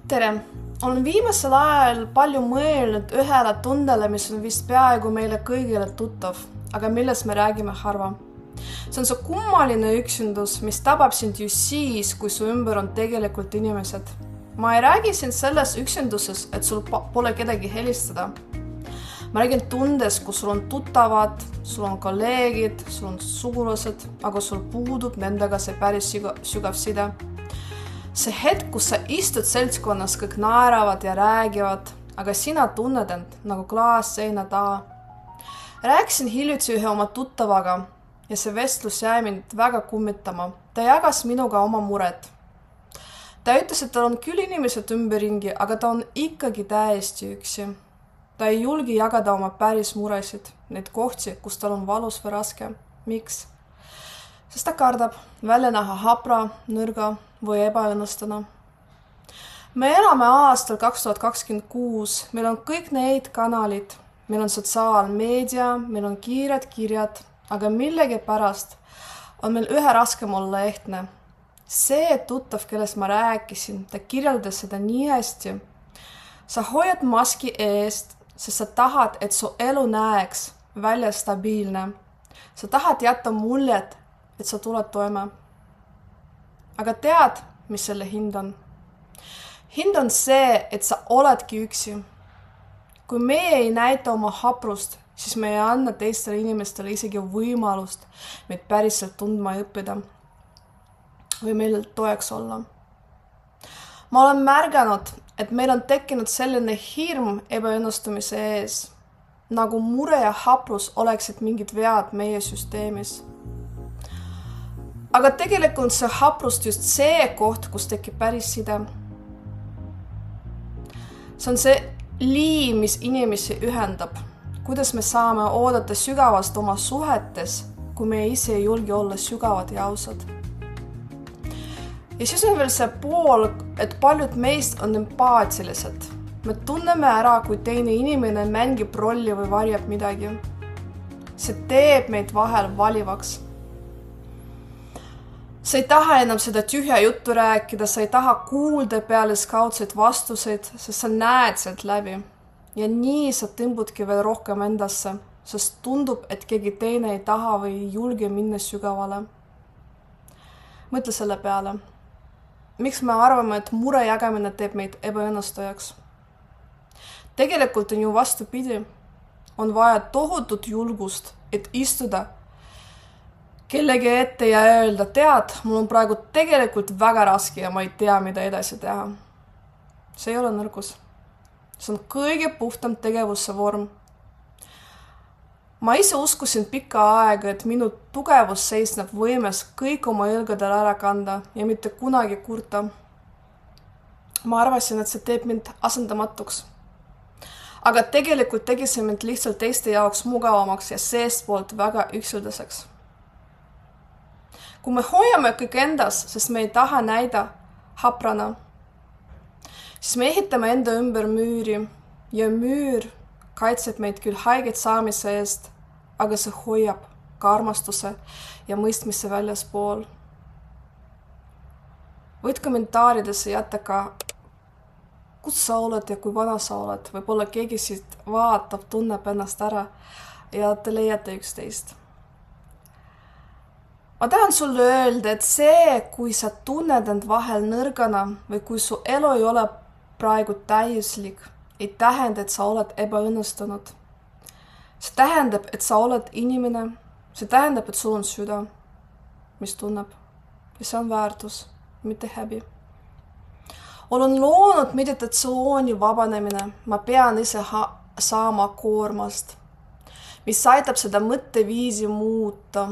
Tere! Olen viimasel ajal palju mõelnud ühele tundele, mis on vist peaaegu meile kõigile tuttav, aga millest me räägime harva. See on see kummaline üksindus, mis tabab sind just siis, kui su ümber on tegelikult inimesed. Ma ei räägi siin selles üksinduses, et sul pole kedagi helistada. Ma räägin tundes, kus sul on tuttavad, sul on kolleegid, sul on sugulased, aga sul puudub nendega see päris sügav side. See hetk, kus sa istud seltskonnas, kõik naeravad ja räägivad, aga sina tunned end nagu klaas seina taha. Rääkisin hiljuti ühe oma tuttavaga ja see vestlus jäi mind väga kummitama. Ta jagas minuga oma mured. Ta ütles, et tal on küll inimesed ümberringi, aga ta on ikkagi täiesti üksi. Ta ei julgi jagada oma päris muresid, neid kohti, kus tal on valus või raske. Miks? Sest ta kardab välja näha hapra, nõrga või ebaõnnestuna. Me elame aastal 2026, meil on kõik neid kanalid, meil on sotsiaalmeedia, meil on kiired kirjad, aga millegi pärast on meil ühe raskem olla ehtne. See tuttav, kellest ma rääkisin, ta kirjeldas seda nii hästi. Sa hoiad maski eest, sest sa tahad, et su elu näeks välja stabiilne. Sa tahad jätta muljet, et sa tuled toime. Aga tead, mis selle hind on? Hind on see, et sa oledki üksi. Kui meie ei näita oma haprust, siis me ei anna teistele inimestele isegi võimalust meid päriselt tundma ja õppida või meil toeks olla. Ma olen märganud, et meil on tekkinud selline hirm ebaõnnestumise ees, nagu mure ja haprus oleksid mingid vead meie süsteemis. Aga tegelikult see haprust just see koht, kus tekib päris side. See on see liim, mis inimesi ühendab. Kuidas me saame oodata sügavast oma suhetes, kui me ise ei julge olla sügavad ja ausad. Ja siis on veel see pool, et paljud meist on empaatilised. Me tunneme ära, kui teine inimene mängib rolli või varjab midagi. See teeb meid vahel valivaks. Sa ei taha enam seda tühja juttu rääkida, sa ei taha kuulda pealiskaudseid vastuseid, sest sa näed sealt läbi. Ja nii sa tõmbudki veel rohkem endasse, sest tundub, et keegi teine ei taha või ei julge minna sügavale. Mõtle selle peale. Miks me arvame, et mure jagamine teeb meid ebaõnnestujaks? Tegelikult on ju vastupidi. On vaja tohutut julgust, et istuda kellegi ette ja öelda, tead, mul on praegu tegelikult väga raske ja ma ei tea, mida edasi teha. See ei ole nõrgus. See on kõige puhtam tegevuse vorm. Ma ise uskusin pikka aega, et minu tugevus seisneb võimes kõik oma õlgadel ära kanda ja mitte kunagi kurta. Ma arvasin, et see teeb mind asendamatuks. Aga tegelikult tegi see mind lihtsalt teiste jaoks mugavamaks ja seestpoolt väga üksildaseks. Kui me hoiame kõik endas, sest me ei taha näida haprana, siis me ehitame enda ümber müüri ja müür kaitseb meid küll haiget saamise eest, aga see hoiab ka armastuse ja mõistmise väljaspool. Võid kommentaaridesse jätta ka, kus sa oled ja kui vana sa oled. Võib-olla keegi siit vaatab, tunneb ennast ära ja te leiate üksteist. Ma tahan sulle öelda, et see, kui sa tunned end vahel nõrgana või kui su elu ei ole praegu täiuslik, ei tähenda, et sa oled ebaõnnestunud. See tähendab, et sa oled inimene. See tähendab, et sul on süda, mis tunneb. Ja see on väärtus, mitte häbi. Olen loonud meditatsiooni vabanemine. Ma pean ise saama koormast, mis aitab seda mõtteviisi muuta.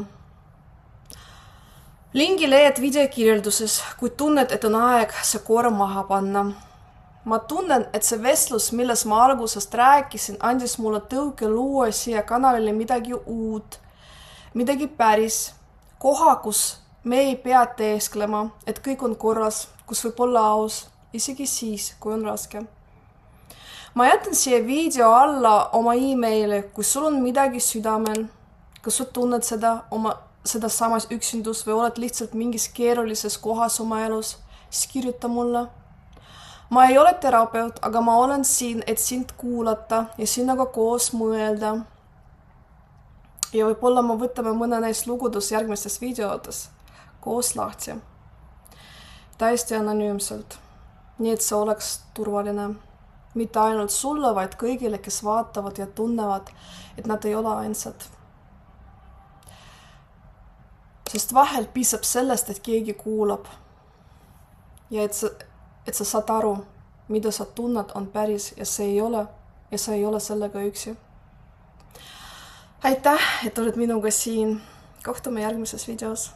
Lingi leiad videokirjelduses, kui tunned, et on aeg see koorm maha panna. Ma tunnen, et see vestlus, milles ma algusest rääkisin, andis mulle tõuke luua siia kanalile midagi uut, midagi päris, koha, kus me ei pea teesklema, et kõik on korras, kus võib olla aus, isegi siis, kui on raske. Ma jätan siia video alla oma e-maili, kui sul on midagi südamel, kas sa tunned seda samas üksindus või oled lihtsalt mingis keerulises kohas oma elus, siis kirjuta mulle. ma ei ole terapeut, aga ma olen siin, et sind kuulata ja sinuga koos mõelda. Ja võib-olla me võtame mõne neist lugudest järgmistes videodes koos lahti. Täiesti anonüümselt. Nii et see oleks turvaline. Mitte ainult sulle, vaid kõigile, kes vaatavad ja tunnevad, et nad ei ole ainsad. Sest vahel piisab sellest, et keegi kuulab. Ja et sa saad aru, mida sa tunned on päris ja sa ei ole sellega üksi. Aitäh, et oled minuga siin. Kohtume järgmises videos.